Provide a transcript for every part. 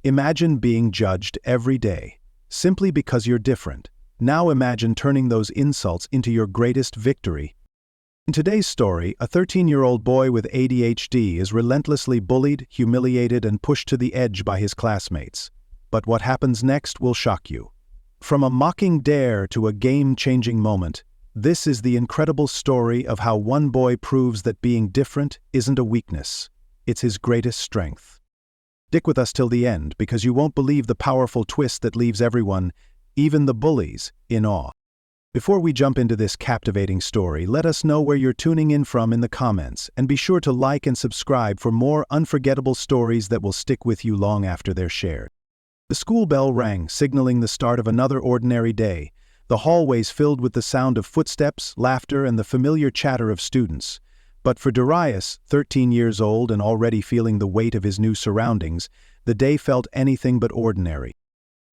Imagine being judged every day, simply because you're different. Now imagine turning those insults into your greatest victory. In today's story, a 13-year-old boy with ADHD is relentlessly bullied, humiliated, and pushed to the edge by his classmates. But what happens next will shock you. From a mocking dare to a game-changing moment, this is the incredible story of how one boy proves that being different isn't a weakness. It's his greatest strength. Stick with us till the end, because you won't believe the powerful twist that leaves everyone, even the bullies, in awe. Before we jump into this captivating story, let us know where you're tuning in from in the comments, and be sure to like and subscribe for more unforgettable stories that will stick with you long after they're shared. The school bell rang, signaling the start of another ordinary day, the hallways filled with the sound of footsteps, laughter, and the familiar chatter of students. But for Darius, 13 years old and already feeling the weight of his new surroundings, the day felt anything but ordinary.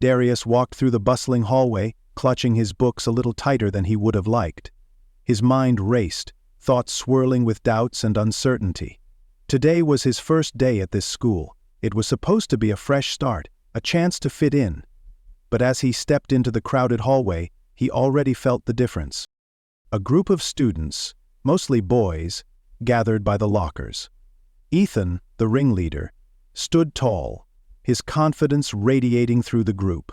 Darius walked through the bustling hallway, clutching his books a little tighter than he would have liked. His mind raced, thoughts swirling with doubts and uncertainty. Today was his first day at this school. It was supposed to be a fresh start, a chance to fit in. But as he stepped into the crowded hallway, he already felt the difference. A group of students, mostly boys, gathered by the lockers. Ethan, the ringleader, stood tall, his confidence radiating through the group.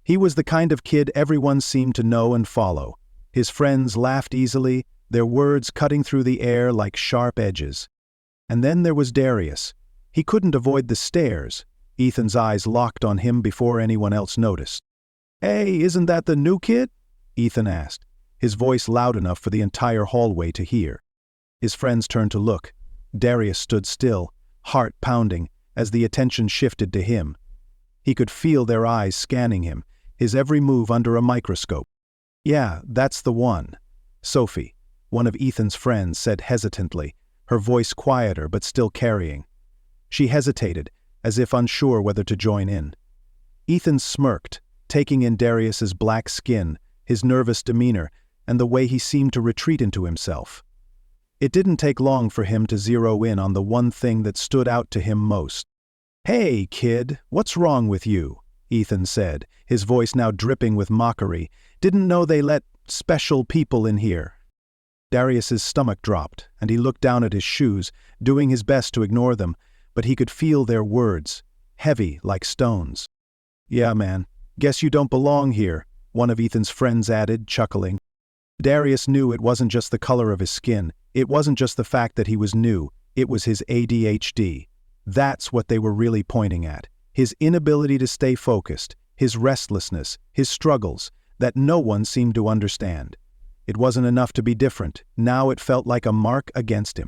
He was the kind of kid everyone seemed to know and follow. His friends laughed easily, their words cutting through the air like sharp edges. And then there was Darius. He couldn't avoid the stares. Ethan's eyes locked on him before anyone else noticed. "Hey, isn't that the new kid?" Ethan asked, his voice loud enough for the entire hallway to hear. His friends turned to look. Darius stood still, heart pounding, as the attention shifted to him. He could feel their eyes scanning him, his every move under a microscope. "Yeah, that's the one," Sophie, one of Ethan's friends, said hesitantly, her voice quieter but still carrying. She hesitated, as if unsure whether to join in. Ethan smirked, taking in Darius's black skin, his nervous demeanor, and the way he seemed to retreat into himself. It didn't take long for him to zero in on the one thing that stood out to him most. "Hey, kid, what's wrong with you?" Ethan said, his voice now dripping with mockery. "Didn't know they let special people in here." Darius's stomach dropped, and he looked down at his shoes, doing his best to ignore them, but he could feel their words, heavy like stones. "Yeah, man, guess you don't belong here," one of Ethan's friends added, chuckling. Darius knew it wasn't just the color of his skin, it wasn't just the fact that he was new, it was his ADHD. That's what they were really pointing at. His inability to stay focused, his restlessness, his struggles, that no one seemed to understand. It wasn't enough to be different, now it felt like a mark against him.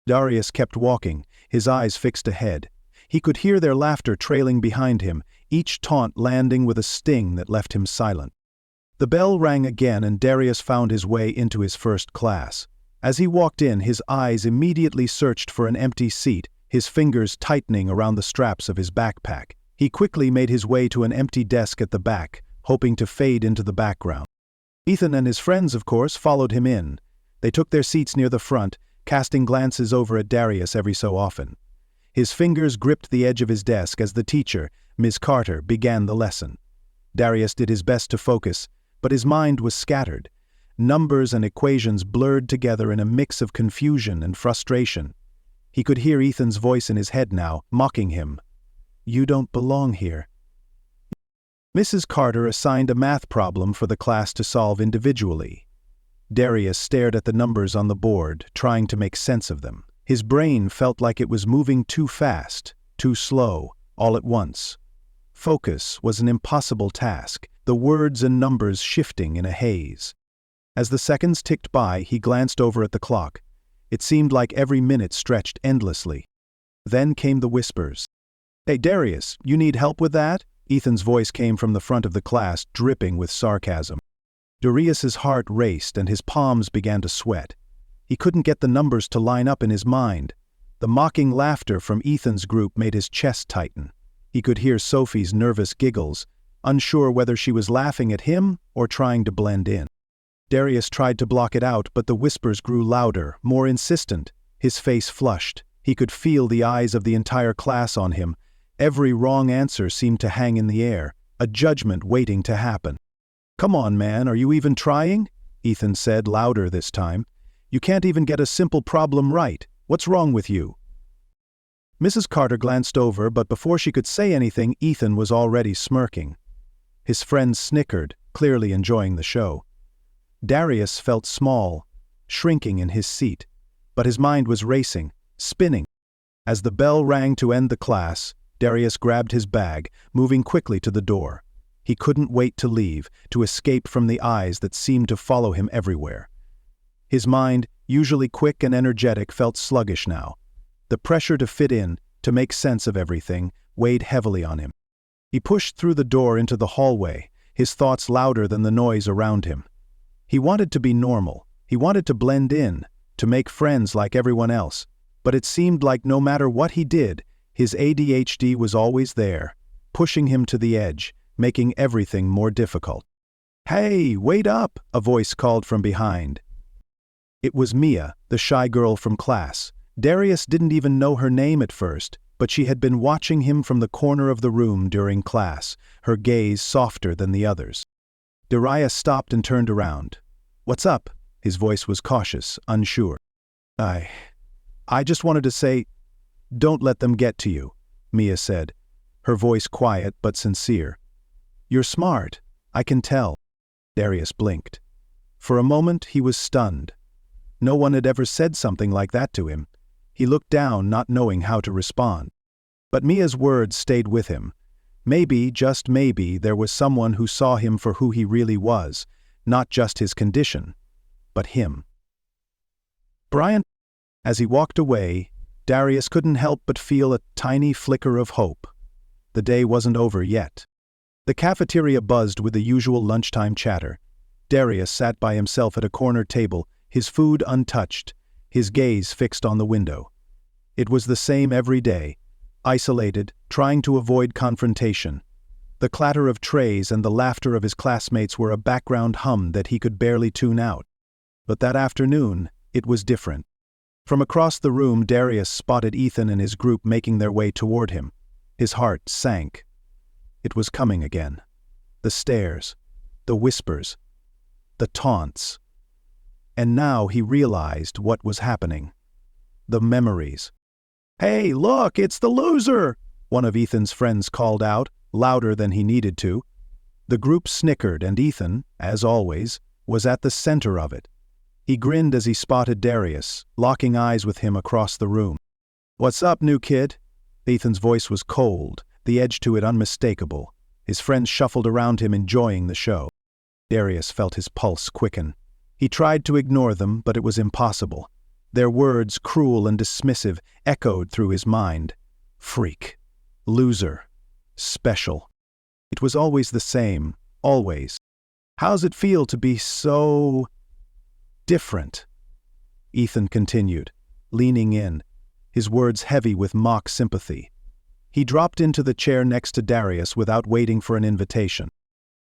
Darius kept walking, his eyes fixed ahead. He could hear their laughter trailing behind him, each taunt landing with a sting that left him silent. The bell rang again and Darius found his way into his first class. As he walked in, his eyes immediately searched for an empty seat, his fingers tightening around the straps of his backpack. He quickly made his way to an empty desk at the back, hoping to fade into the background. Ethan and his friends, of course, followed him in. They took their seats near the front, casting glances over at Darius every so often. His fingers gripped the edge of his desk as the teacher, Ms. Carter, began the lesson. Darius did his best to focus, but his mind was scattered. Numbers and equations blurred together in a mix of confusion and frustration. He could hear Ethan's voice in his head now, mocking him. "You don't belong here." Mrs. Carter assigned a math problem for the class to solve individually. Darius stared at the numbers on the board, trying to make sense of them. His brain felt like it was moving too fast, too slow, all at once. Focus was an impossible task, the words and numbers shifting in a haze. As the seconds ticked by, he glanced over at the clock. It seemed like every minute stretched endlessly. Then came the whispers. "Hey, Darius, you need help with that?" Ethan's voice came from the front of the class, dripping with sarcasm. Darius's heart raced and his palms began to sweat. He couldn't get the numbers to line up in his mind. The mocking laughter from Ethan's group made his chest tighten. He could hear Sophie's nervous giggles, unsure whether she was laughing at him or trying to blend in. Darius tried to block it out, but the whispers grew louder, more insistent. His face flushed. He could feel the eyes of the entire class on him, Every wrong answer seemed to hang in the air, a judgment waiting to happen. "Come on, man, are you even trying?" Ethan said, louder this time. "You can't even get a simple problem right. What's wrong with you?" Mrs. Carter glanced over, but before she could say anything, Ethan was already smirking. His friends snickered, clearly enjoying the show. Darius felt small, shrinking in his seat, but his mind was racing, spinning. As the bell rang to end the class, Darius grabbed his bag, moving quickly to the door. He couldn't wait to leave, to escape from the eyes that seemed to follow him everywhere. His mind, usually quick and energetic, felt sluggish now. The pressure to fit in, to make sense of everything, weighed heavily on him. He pushed through the door into the hallway, his thoughts louder than the noise around him. He wanted to be normal. He wanted to blend in, to make friends like everyone else. But it seemed like no matter what he did, his ADHD was always there, pushing him to the edge, making everything more difficult. "Hey, wait up!" a voice called from behind. It was Mia, the shy girl from class. Darius didn't even know her name at first, but she had been watching him from the corner of the room during class, her gaze softer than the others. Darius stopped and turned around. "What's up?" His voice was cautious, unsure. I just wanted to say, don't let them get to you," Mia said, her voice quiet but sincere. "You're smart, I can tell." Darius blinked. For a moment he was stunned. No one had ever said something like that to him. He looked down, not knowing how to respond. But Mia's words stayed with him. Maybe, just maybe, there was someone who saw him for who he really was, not just his condition, but him. "Brian." As he walked away, Darius couldn't help but feel a tiny flicker of hope. The day wasn't over yet. The cafeteria buzzed with the usual lunchtime chatter. Darius sat by himself at a corner table, his food untouched, his gaze fixed on the window. It was the same every day, isolated, trying to avoid confrontation. The clatter of trays and the laughter of his classmates were a background hum that he could barely tune out. But that afternoon, it was different. From across the room, Darius spotted Ethan and his group making their way toward him. His heart sank. It was coming again. The stares, the whispers, the taunts. And now he realized what was happening. The memories. "Hey, look, it's the loser!" one of Ethan's friends called out, louder than he needed to. The group snickered, and Ethan, as always, was at the center of it. He grinned as he spotted Darius, locking eyes with him across the room. "What's up, new kid?" Ethan's voice was cold, the edge to it unmistakable. His friends shuffled around him, enjoying the show. Darius felt his pulse quicken. He tried to ignore them, but it was impossible. Their words, cruel and dismissive, echoed through his mind. Freak. Loser. Special. It was always the same, always. "How's it feel to be so different?" Ethan continued, leaning in, his words heavy with mock sympathy. He dropped into the chair next to Darius without waiting for an invitation.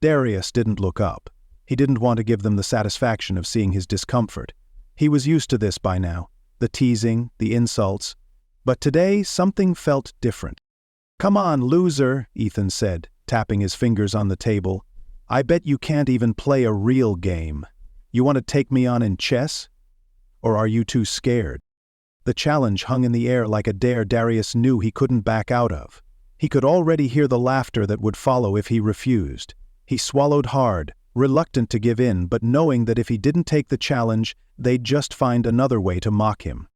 Darius didn't look up. He didn't want to give them the satisfaction of seeing his discomfort. He was used to this by now, the teasing, the insults. But today, something felt different. "Come on, loser," Ethan said, tapping his fingers on the table. "I bet you can't even play a real game. You want to take me on in chess? Or are you too scared?" The challenge hung in the air like a dare Darius knew he couldn't back out of. He could already hear the laughter that would follow if he refused. He swallowed hard, reluctant to give in, but knowing that if he didn't take the challenge, they'd just find another way to mock him.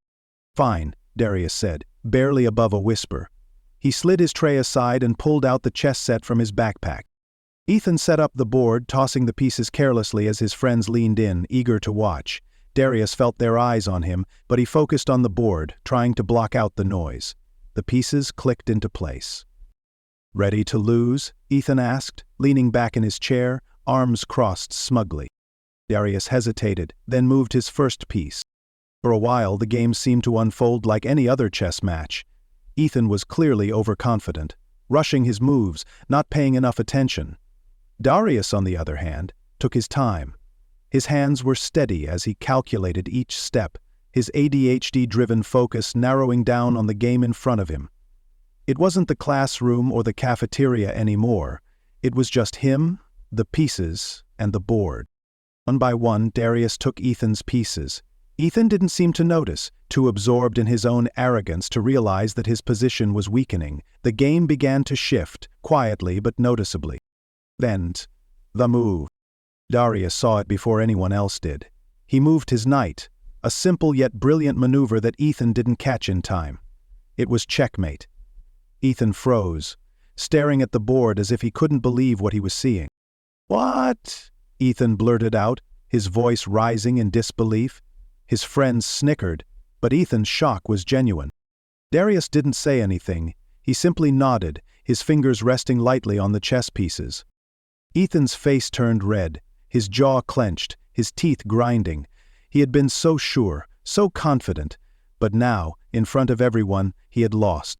"Fine," Darius said, barely above a whisper. He slid his tray aside and pulled out the chess set from his backpack. Ethan set up the board, tossing the pieces carelessly as his friends leaned in, eager to watch. Darius felt their eyes on him, but he focused on the board, trying to block out the noise. The pieces clicked into place. "Ready to lose?" Ethan asked, leaning back in his chair, arms crossed smugly. Darius hesitated, then moved his first piece. For a while, the game seemed to unfold like any other chess match. Ethan was clearly overconfident, rushing his moves, not paying enough attention. Darius, on the other hand, took his time. His hands were steady as he calculated each step, his ADHD-driven focus narrowing down on the game in front of him. It wasn't the classroom or the cafeteria anymore. It was just him, the pieces, and the board. One by one, Darius took Ethan's pieces. Ethan didn't seem to notice, too absorbed in his own arrogance to realize that his position was weakening. The game began to shift, quietly but noticeably. Then, the move. Darius saw it before anyone else did. He moved his knight, a simple yet brilliant maneuver that Ethan didn't catch in time. It was checkmate. Ethan froze, staring at the board as if he couldn't believe what he was seeing. "What?" Ethan blurted out, his voice rising in disbelief. His friends snickered, but Ethan's shock was genuine. Darius didn't say anything. He simply nodded, his fingers resting lightly on the chess pieces. Ethan's face turned red, his jaw clenched, his teeth grinding. He had been so sure, so confident, but now, in front of everyone, he had lost.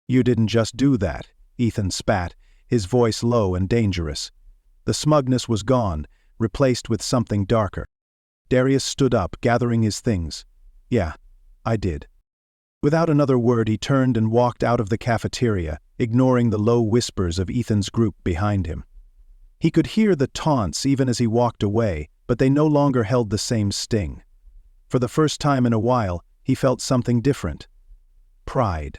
"You didn't just do that," Ethan spat, his voice low and dangerous. The smugness was gone, replaced with something darker. Darius stood up, gathering his things. "Yeah, I did." Without another word, he turned and walked out of the cafeteria, ignoring the low whispers of Ethan's group behind him. He could hear the taunts even as he walked away, but they no longer held the same sting. For the first time in a while, he felt something different. Pride.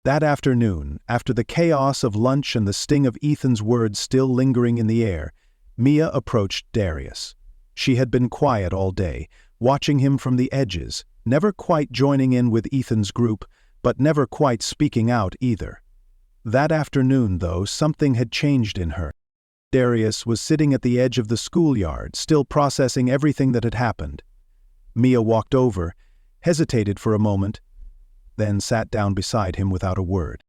That afternoon, after the chaos of lunch and the sting of Ethan's words still lingering in the air, Mia approached Darius. She had been quiet all day, watching him from the edges, never quite joining in with Ethan's group, but never quite speaking out either. That afternoon, though, something had changed in her. Darius was sitting at the edge of the schoolyard, still processing everything that had happened. Mia walked over, hesitated for a moment, then sat down beside him without a word.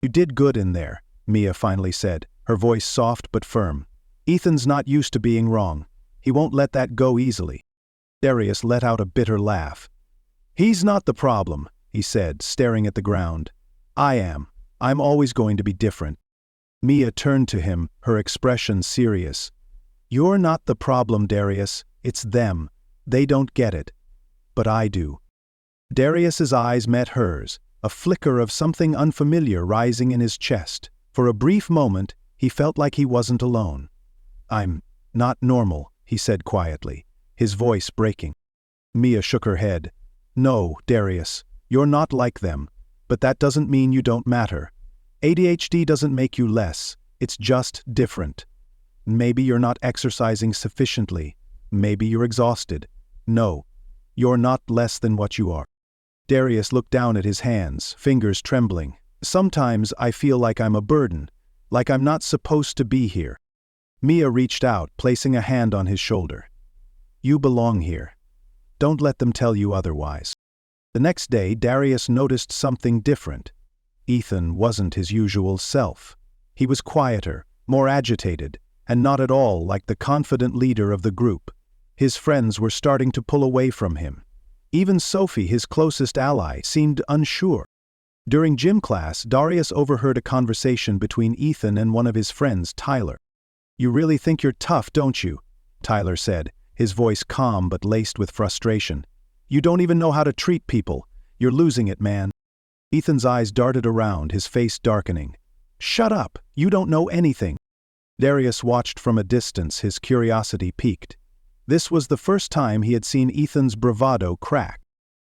"You did good in there," Mia finally said, her voice soft but firm. "Ethan's not used to being wrong. He won't let that go easily." Darius let out a bitter laugh. "He's not the problem," he said, staring at the ground. "I am. I'm always going to be different." Mia turned to him, her expression serious. "You're not the problem, Darius. It's them. They don't get it. But I do." Darius's eyes met hers, a flicker of something unfamiliar rising in his chest. For a brief moment, he felt like he wasn't alone. "I'm not normal," he said quietly, his voice breaking. Mia shook her head. "No, Darius, you're not like them, but that doesn't mean you don't matter. ADHD doesn't make you less, it's just different. Maybe you're not exercising sufficiently, maybe you're exhausted. No, you're not less than what you are." Darius looked down at his hands, fingers trembling. "Sometimes I feel like I'm a burden, like I'm not supposed to be here." Mia reached out, placing a hand on his shoulder. "You belong here. Don't let them tell you otherwise." The next day, Darius noticed something different. Ethan wasn't his usual self. He was quieter, more agitated, and not at all like the confident leader of the group. His friends were starting to pull away from him. Even Sophie, his closest ally, seemed unsure. During gym class, Darius overheard a conversation between Ethan and one of his friends, Tyler. "You really think you're tough, don't you?" Tyler said, his voice calm but laced with frustration. "You don't even know how to treat people. You're losing it, man." Ethan's eyes darted around, his face darkening. "Shut up, you don't know anything." Darius watched from a distance, his curiosity piqued. This was the first time he had seen Ethan's bravado crack.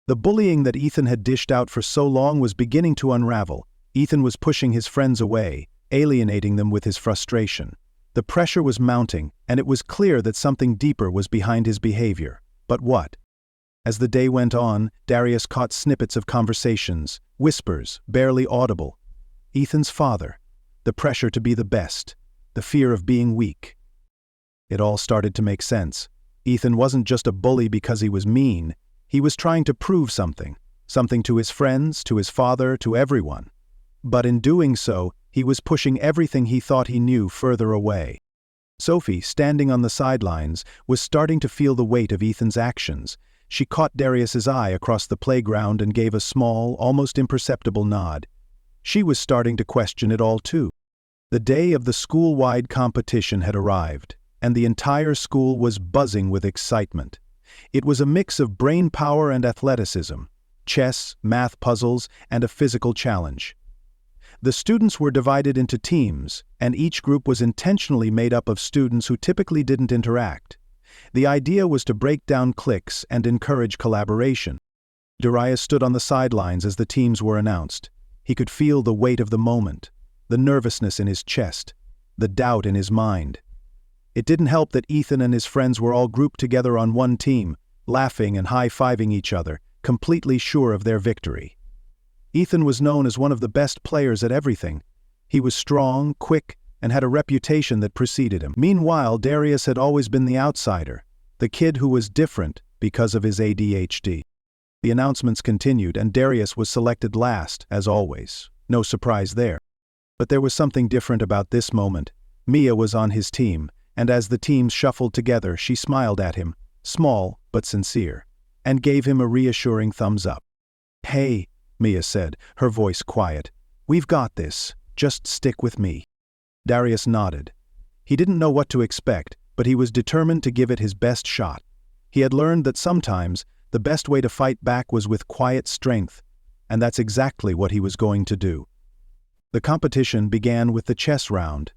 The bullying that Ethan had dished out for so long was beginning to unravel. Ethan was pushing his friends away, alienating them with his frustration. The pressure was mounting, and it was clear that something deeper was behind his behavior. But what? As the day went on, Darius caught snippets of conversations, whispers, barely audible. Ethan's father, the pressure to be the best, the fear of being weak. It all started to make sense. Ethan wasn't just a bully because he was mean. He was trying to prove something to his friends, to his father, to everyone. But in doing so, he was pushing everything he thought he knew further away. Sophie, standing on the sidelines, was starting to feel the weight of Ethan's actions. She caught Darius's eye across the playground and gave a small, almost imperceptible nod. She was starting to question it all too. The day of the school-wide competition had arrived, and the entire school was buzzing with excitement. It was a mix of brain power and athleticism, chess, math puzzles, and a physical challenge. The students were divided into teams, and each group was intentionally made up of students who typically didn't interact. The idea was to break down cliques and encourage collaboration. Darius stood on the sidelines as the teams were announced. He could feel the weight of the moment, the nervousness in his chest, the doubt in his mind. It didn't help that Ethan and his friends were all grouped together on one team, laughing and high-fiving each other, completely sure of their victory. Ethan was known as one of the best players at everything. He was strong, quick, and had a reputation that preceded him. Meanwhile, Darius had always been the outsider, the kid who was different because of his ADHD. The announcements continued, and Darius was selected last, as always. No surprise there. But there was something different about this moment. Mia was on his team, and as the teams shuffled together, she smiled at him, small but sincere, and gave him a reassuring thumbs up. "Hey," Mia said, her voice quiet. "We've got this. Just stick with me." Darius nodded. He didn't know what to expect, but he was determined to give it his best shot. He had learned that sometimes the best way to fight back was with quiet strength, and that's exactly what he was going to do. The competition began with the chess round.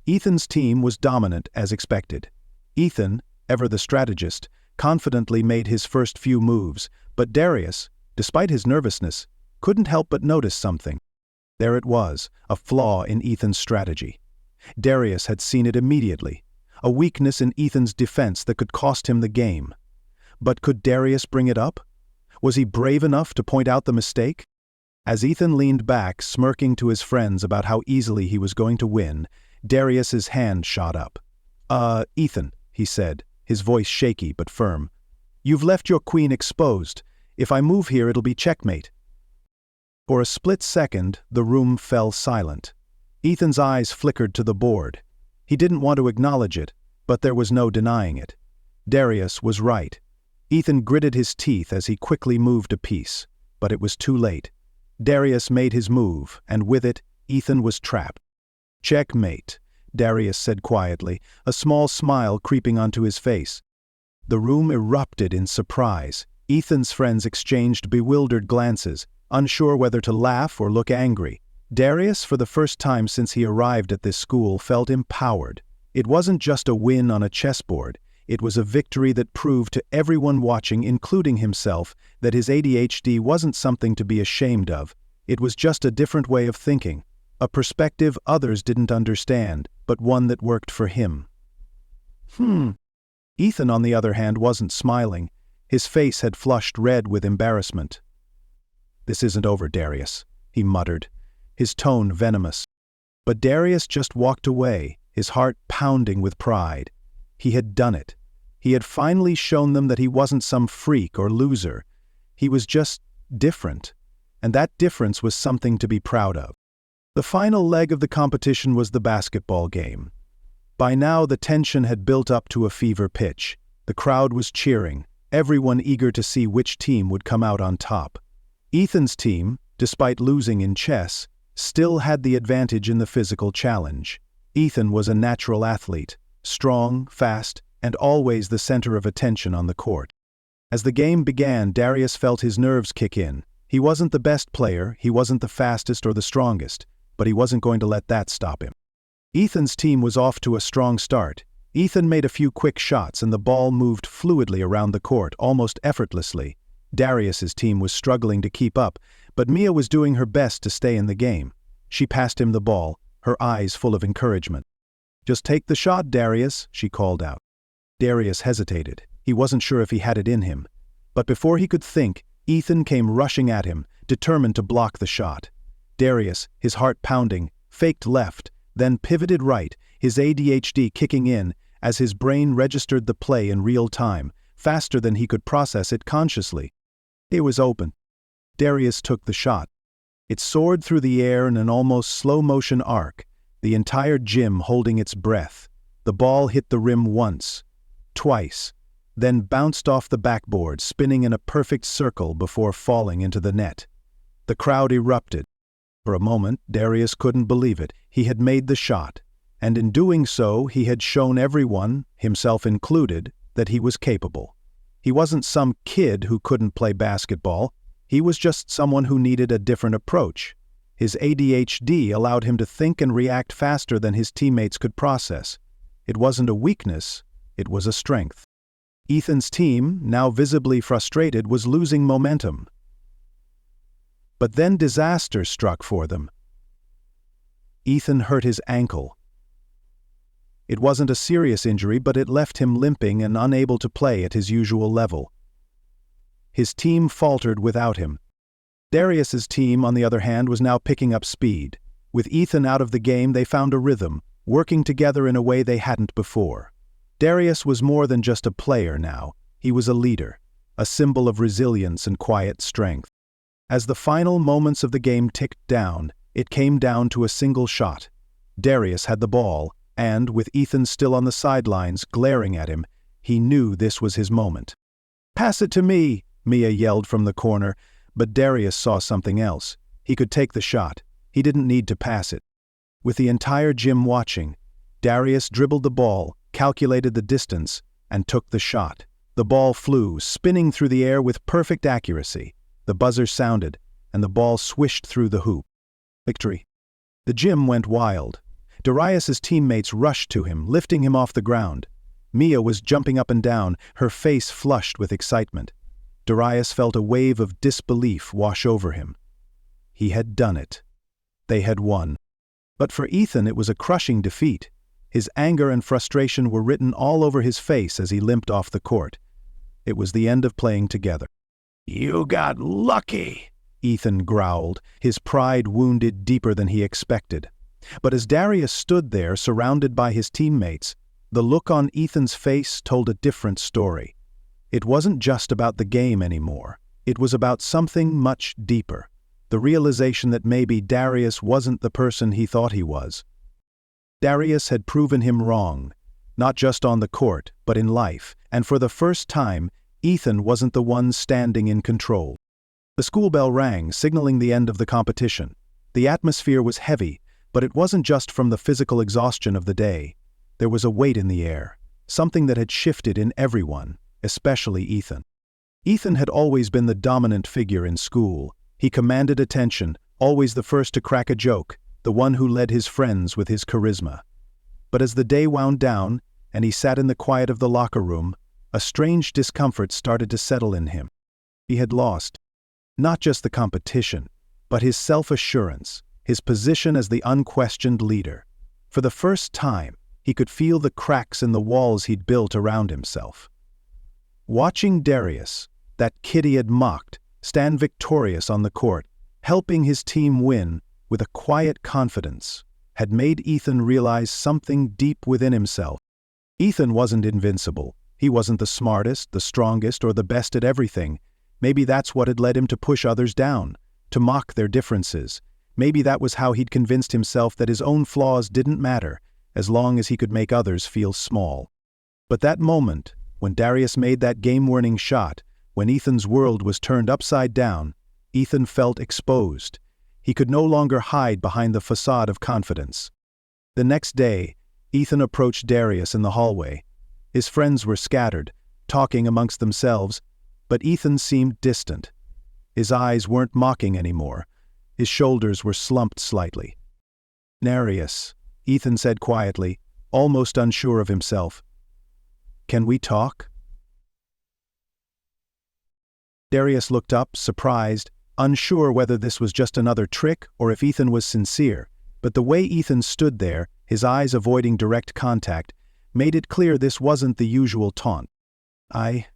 Ethan's team was dominant as expected. Ethan, ever the strategist, confidently made his first few moves, but Darius, despite his nervousness, couldn't help but notice something. There it was, a flaw in Ethan's strategy. Darius had seen it immediately, a weakness in Ethan's defense that could cost him the game. But could Darius bring it up? Was he brave enough to point out the mistake? As Ethan leaned back, smirking to his friends about how easily he was going to win, Darius's hand shot up. Ethan," he said, his voice shaky but firm. "You've left your queen exposed. If I move here, it'll be checkmate." For a split second, the room fell silent. Ethan's eyes flickered to the board. He didn't want to acknowledge it, but there was no denying it. Darius was right. Ethan gritted his teeth as he quickly moved a piece, but it was too late. Darius made his move, and with it, Ethan was trapped. "Checkmate," Darius said quietly, a small smile creeping onto his face. The room erupted in surprise. Ethan's friends exchanged bewildered glances, unsure whether to laugh or look angry. Darius, for the first time since he arrived at this school, felt empowered. It wasn't just a win on a chessboard. It was a victory that proved to everyone watching, including himself, that his ADHD wasn't something to be ashamed of. It was just a different way of thinking, a perspective others didn't understand, but one that worked for him. Ethan, on the other hand, wasn't smiling. His face had flushed red with embarrassment. "This isn't over, Darius," he muttered, his tone venomous. But Darius just walked away, his heart pounding with pride. He had done it. He had finally shown them that he wasn't some freak or loser. He was just different, and that difference was something to be proud of. The final leg of the competition was the basketball game. By now the tension had built up to a fever pitch. The crowd was cheering, everyone eager to see which team would come out on top. Ethan's team, despite losing in chess, still had the advantage in the physical challenge. Ethan was a natural athlete, strong, fast, and always the center of attention on the court. As the game began, Darius felt his nerves kick in. He wasn't the best player, he wasn't the fastest or the strongest, but he wasn't going to let that stop him. Ethan's team was off to a strong start. Ethan made a few quick shots and the ball moved fluidly around the court, almost effortlessly. Darius's team was struggling to keep up, but Mia was doing her best to stay in the game. She passed him the ball, her eyes full of encouragement. "Just take the shot, Darius," she called out. Darius hesitated. He wasn't sure if he had it in him. But before he could think, Ethan came rushing at him, determined to block the shot. Darius, his heart pounding, faked left, then pivoted right, his ADHD kicking in as his brain registered the play in real time, faster than he could process it consciously. It was open. Darius took the shot. It soared through the air in an almost slow-motion arc, the entire gym holding its breath. The ball hit the rim once, twice, then bounced off the backboard, spinning in a perfect circle before falling into the net. The crowd erupted. For a moment, Darius couldn't believe it. He had made the shot, and in doing so, he had shown everyone, himself included, that he was capable. He wasn't some kid who couldn't play basketball. He was just someone who needed a different approach. His ADHD allowed him to think and react faster than his teammates could process. It wasn't a weakness, it was a strength. Ethan's team, now visibly frustrated, was losing momentum. But then disaster struck for them. Ethan hurt his ankle. It wasn't a serious injury, but it left him limping and unable to play at his usual level. His team faltered without him. Darius's team, on the other hand, was now picking up speed. With Ethan out of the game, they found a rhythm, working together in a way they hadn't before. Darius was more than just a player now. He was a leader, a symbol of resilience and quiet strength. As the final moments of the game ticked down, it came down to a single shot. Darius had the ball, and, with Ethan still on the sidelines, glaring at him, he knew this was his moment. "Pass it to me," Mia yelled from the corner, but Darius saw something else. He could take the shot. He didn't need to pass it. With the entire gym watching, Darius dribbled the ball, calculated the distance, and took the shot. The ball flew, spinning through the air with perfect accuracy. The buzzer sounded, and the ball swished through the hoop. Victory. The gym went wild. Darius's teammates rushed to him, lifting him off the ground. Mia was jumping up and down, her face flushed with excitement. Darius felt a wave of disbelief wash over him. He had done it. They had won. But for Ethan it was a crushing defeat. His anger and frustration were written all over his face as he limped off the court. It was the end of playing together. "You got lucky," Ethan growled, his pride wounded deeper than he expected. But as Darius stood there, surrounded by his teammates, the look on Ethan's face told a different story. It wasn't just about the game anymore. It was about something much deeper. The realization that maybe Darius wasn't the person he thought he was. Darius had proven him wrong, not just on the court, but in life, and for the first time, Ethan wasn't the one standing in control. The school bell rang, signaling the end of the competition. The atmosphere was heavy, but it wasn't just from the physical exhaustion of the day. There was a weight in the air, something that had shifted in everyone, especially Ethan. Ethan had always been the dominant figure in school. He commanded attention, always the first to crack a joke, the one who led his friends with his charisma. But as the day wound down, and he sat in the quiet of the locker room, a strange discomfort started to settle in him. He had lost. Not just the competition, but his self-assurance, his position as the unquestioned leader. For the first time, he could feel the cracks in the walls he'd built around himself. Watching Darius, that kid he had mocked, stand victorious on the court, helping his team win with a quiet confidence, had made Ethan realize something deep within himself. Ethan wasn't invincible. He wasn't the smartest, the strongest, or the best at everything. Maybe that's what had led him to push others down, to mock their differences. Maybe that was how he'd convinced himself that his own flaws didn't matter, as long as he could make others feel small. But that moment, when Darius made that game-winning shot, when Ethan's world was turned upside down, Ethan felt exposed. He could no longer hide behind the facade of confidence. The next day, Ethan approached Darius in the hallway. His friends were scattered, talking amongst themselves, but Ethan seemed distant. His eyes weren't mocking anymore. His shoulders were slumped slightly. "Darius," Ethan said quietly, almost unsure of himself. "Can we talk?" Darius looked up, surprised, unsure whether this was just another trick or if Ethan was sincere, but the way Ethan stood there, his eyes avoiding direct contact, made it clear this wasn't the usual taunt. I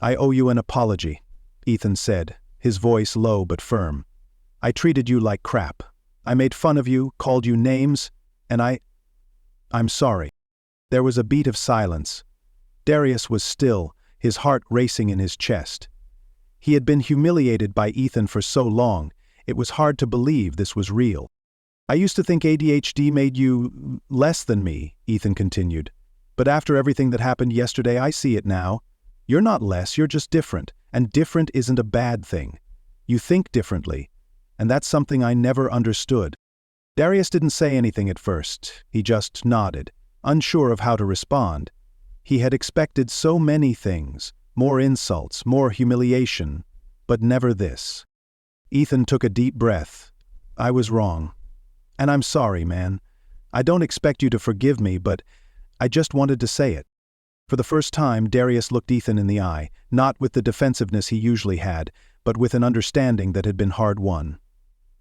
owe you an apology," Ethan said, his voice low but firm. "I treated you like crap. I made fun of you, called you names, and I'm sorry." There was a beat of silence. Darius was still, his heart racing in his chest. He had been humiliated by Ethan for so long, it was hard to believe this was real. "I used to think ADHD made you less than me," Ethan continued. "But after everything that happened yesterday, I see it now. You're not less, you're just different, and different isn't a bad thing. You think differently, and that's something I never understood." Darius didn't say anything at first. He just nodded, unsure of how to respond. He had expected so many things, more insults, more humiliation, but never this. Ethan took a deep breath. I was wrong. And I'm sorry, man. I don't expect you to forgive me, but I just wanted to say it." For the first time, Darius looked Ethan in the eye, not with the defensiveness he usually had, but with an understanding that had been hard-won.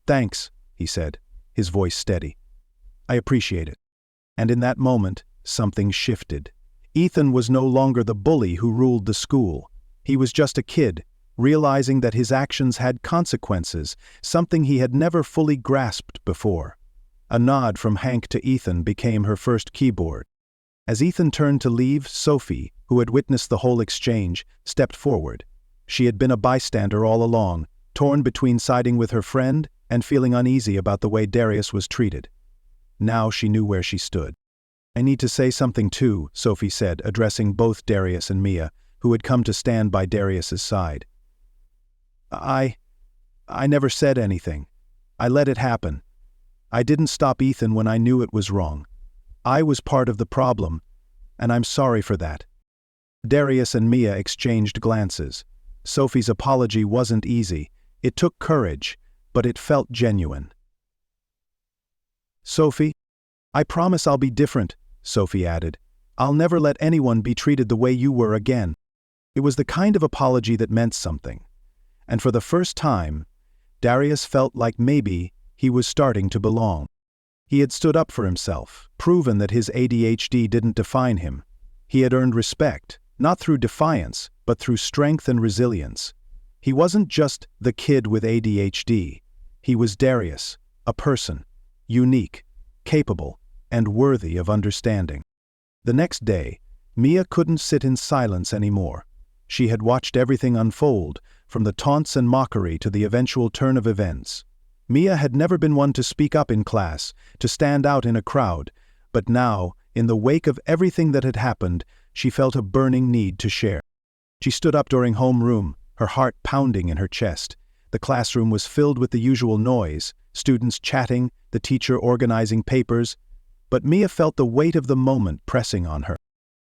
"Thanks," he said, his voice steady. "I appreciate it." And in that moment, something shifted. Ethan was no longer the bully who ruled the school. He was just a kid, realizing that his actions had consequences, something he had never fully grasped before. A nod from Hank to Ethan became her first keyboard. As Ethan turned to leave, Sophie, who had witnessed the whole exchange, stepped forward. She had been a bystander all along, torn between siding with her friend and feeling uneasy about the way Darius was treated. Now she knew where she stood. "I need to say something too," Sophie said, addressing both Darius and Mia, who had come to stand by Darius's side. I never said anything. I let it happen. I didn't stop Ethan when I knew it was wrong. I was part of the problem, and I'm sorry for that." Darius and Mia exchanged glances. Sophie's apology wasn't easy. It took courage, but it felt genuine. "Sophie, I promise I'll be different," Sophie added. "I'll never let anyone be treated the way you were again." It was the kind of apology that meant something. And for the first time, Darius felt like maybe he was starting to belong. He had stood up for himself, proven that his ADHD didn't define him. He had earned respect, not through defiance, but through strength and resilience. He wasn't just the kid with ADHD. He was Darius, a person, unique, capable, and worthy of understanding. The next day, Mia couldn't sit in silence anymore. She had watched everything unfold, from the taunts and mockery to the eventual turn of events. Mia had never been one to speak up in class, to stand out in a crowd, but now, in the wake of everything that had happened, she felt a burning need to share. She stood up during homeroom, her heart pounding in her chest. The classroom was filled with the usual noise, students chatting, the teacher organizing papers, but Mia felt the weight of the moment pressing on her.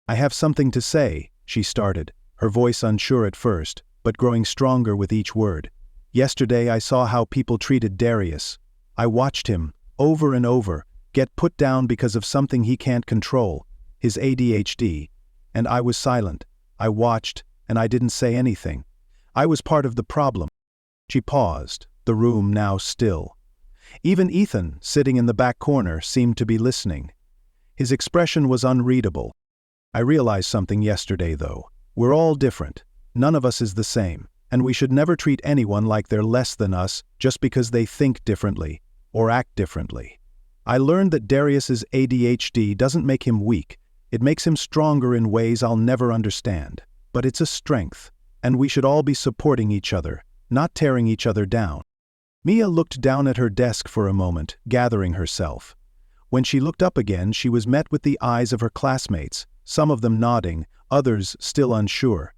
"I have something to say," she started, her voice unsure at first, but growing stronger with each word. "Yesterday I saw how people treated Darius. I watched him, over and over, get put down because of something he can't control, his ADHD, and I was silent. I watched, and I didn't say anything. I was part of the problem." She paused, the room now still. Even Ethan, sitting in the back corner, seemed to be listening. His expression was unreadable. "I realized something yesterday, though. We're all different. None of us is the same, and we should never treat anyone like they're less than us just because they think differently or act differently. I learned that Darius's ADHD doesn't make him weak. It makes him stronger in ways I'll never understand. But it's a strength, and we should all be supporting each other, not tearing each other down." Mia looked down at her desk for a moment, gathering herself. When she looked up again, she was met with the eyes of her classmates, some of them nodding, others still unsure.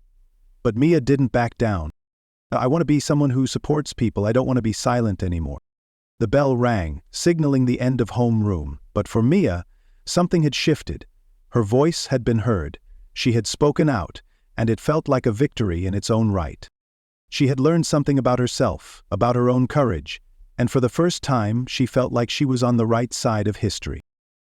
But Mia didn't back down. "I want to be someone who supports people. I don't want to be silent anymore." The bell rang, signaling the end of homeroom, but for Mia, something had shifted. Her voice had been heard. She had spoken out, and it felt like a victory in its own right. She had learned something about herself, about her own courage, and for the first time she felt like she was on the right side of history.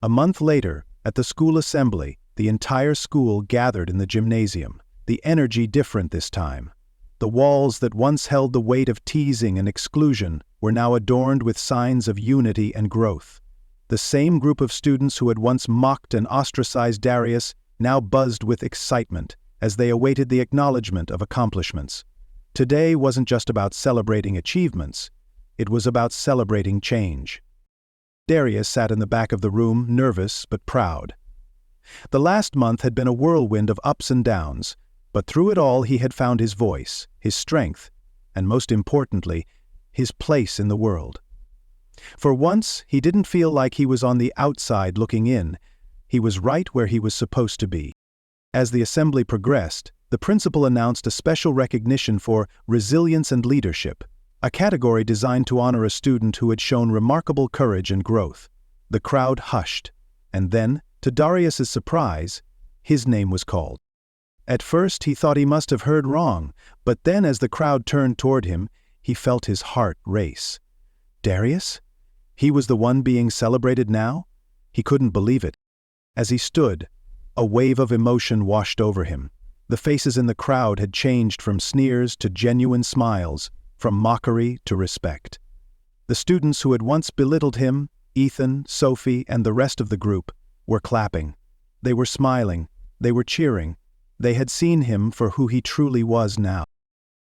A month later, at the school assembly, the entire school gathered in the gymnasium, the energy different this time. The walls that once held the weight of teasing and exclusion were now adorned with signs of unity and growth. The same group of students who had once mocked and ostracized Darius now buzzed with excitement as they awaited the acknowledgement of accomplishments. Today wasn't just about celebrating achievements, it was about celebrating change. Darius sat in the back of the room, nervous but proud. The last month had been a whirlwind of ups and downs, but through it all he had found his voice, his strength, and most importantly, his place in the world. For once, he didn't feel like he was on the outside looking in. He was right where he was supposed to be. As the assembly progressed, the principal announced a special recognition for resilience and leadership, a category designed to honor a student who had shown remarkable courage and growth. The crowd hushed, and then, to Darius's surprise, his name was called. At first he thought he must have heard wrong, but then as the crowd turned toward him, he felt his heart race. Darius? He was the one being celebrated now? He couldn't believe it. As he stood, a wave of emotion washed over him. The faces in the crowd had changed from sneers to genuine smiles, from mockery to respect. The students who had once belittled him, Ethan, Sophie, and the rest of the group, were clapping. They were smiling. They were cheering. They had seen him for who he truly was now.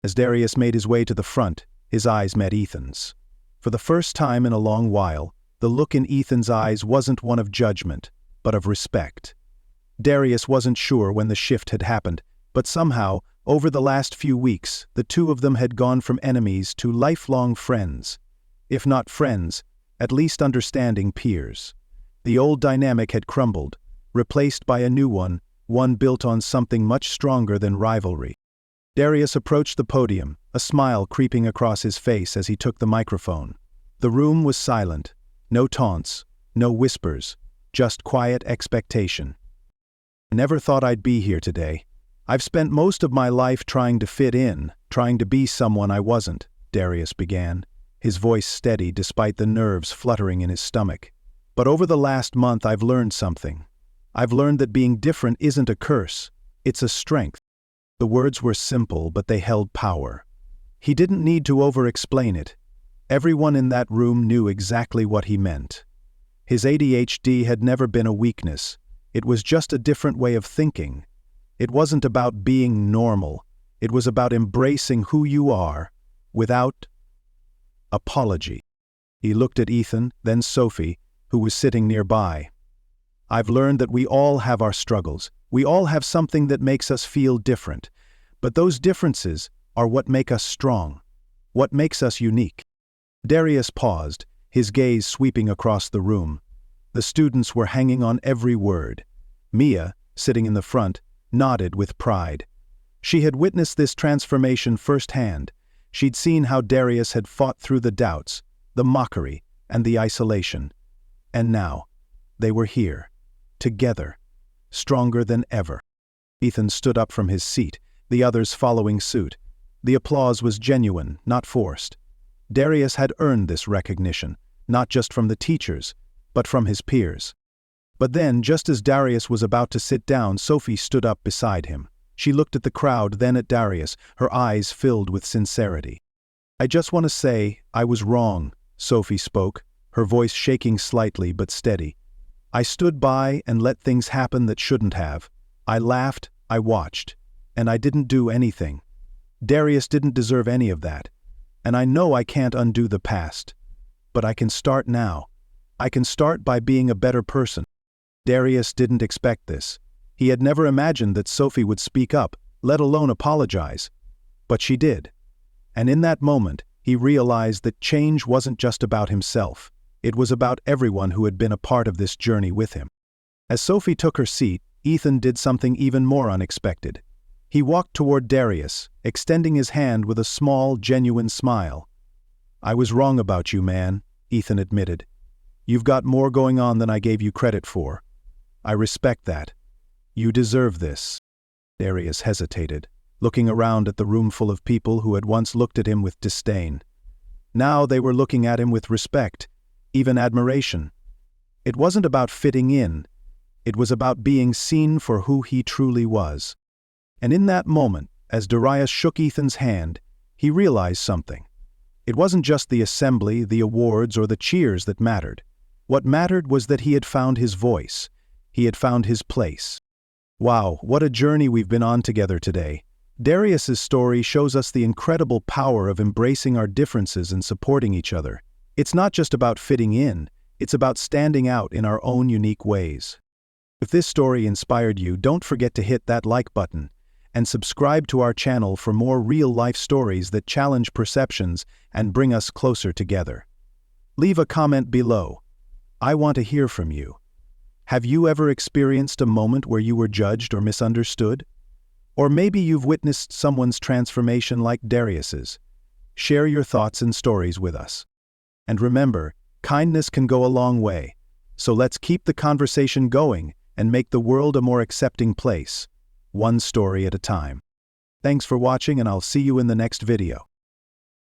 As Darius made his way to the front, his eyes met Ethan's. For the first time in a long while, the look in Ethan's eyes wasn't one of judgment, but of respect. Darius wasn't sure when the shift had happened, but somehow, over the last few weeks, the two of them had gone from enemies to lifelong friends. If not friends, at least understanding peers. The old dynamic had crumbled, replaced by a new one built on something much stronger than rivalry. Darius approached the podium, a smile creeping across his face as he took the microphone. The room was silent. No taunts, no whispers, just quiet expectation. "I never thought I'd be here today. I've spent most of my life trying to fit in, trying to be someone I wasn't," Darius began, his voice steady despite the nerves fluttering in his stomach. "But over the last month I've learned something. I've learned that being different isn't a curse, it's a strength." The words were simple, but they held power. He didn't need to over-explain it. Everyone in that room knew exactly what he meant. His ADHD had never been a weakness. It was just a different way of thinking. It wasn't about being normal. It was about embracing who you are, without apology. He looked at Ethan, then Sophie, who was sitting nearby. "I've learned that we all have our struggles. We all have something that makes us feel different. But those differences are what make us strong, what makes us unique." Darius paused, his gaze sweeping across the room. The students were hanging on every word. Mia, sitting in the front, nodded with pride. She had witnessed this transformation firsthand. She'd seen how Darius had fought through the doubts, the mockery, and the isolation. And now, they were here, together, stronger than ever. Ethan stood up from his seat, the others following suit. The applause was genuine, not forced. Darius had earned this recognition, not just from the teachers, but from his peers. But then, just as Darius was about to sit down, Sophie stood up beside him. She looked at the crowd, then at Darius, her eyes filled with sincerity. "I just want to say, I was wrong," Sophie spoke, her voice shaking slightly but steady. "I stood by and let things happen that shouldn't have. I laughed, I watched, and I didn't do anything. Darius didn't deserve any of that. And I know I can't undo the past. But I can start now. I can start by being a better person." Darius didn't expect this. He had never imagined that Sophie would speak up, let alone apologize. But she did. And in that moment, he realized that change wasn't just about himself. It was about everyone who had been a part of this journey with him. As Sophie took her seat, Ethan did something even more unexpected. He walked toward Darius, extending his hand with a small, genuine smile. "I was wrong about you, man," Ethan admitted. "You've got more going on than I gave you credit for. I respect that. You deserve this." Darius hesitated, looking around at the room full of people who had once looked at him with disdain. Now they were looking at him with respect, even admiration. It wasn't about fitting in. It was about being seen for who he truly was. And in that moment, as Darius shook Ethan's hand, he realized something. It wasn't just the assembly, the awards, or the cheers that mattered. What mattered was that he had found his voice. He had found his place. Wow, what a journey we've been on together today. Darius's story shows us the incredible power of embracing our differences and supporting each other. It's not just about fitting in, it's about standing out in our own unique ways. If this story inspired you, don't forget to hit that like button and subscribe to our channel for more real-life stories that challenge perceptions and bring us closer together. Leave a comment below. I want to hear from you. Have you ever experienced a moment where you were judged or misunderstood? Or maybe you've witnessed someone's transformation like Darius's. Share your thoughts and stories with us. And remember, kindness can go a long way. So let's keep the conversation going and make the world a more accepting place, one story at a time. Thanks for watching, and I'll see you in the next video.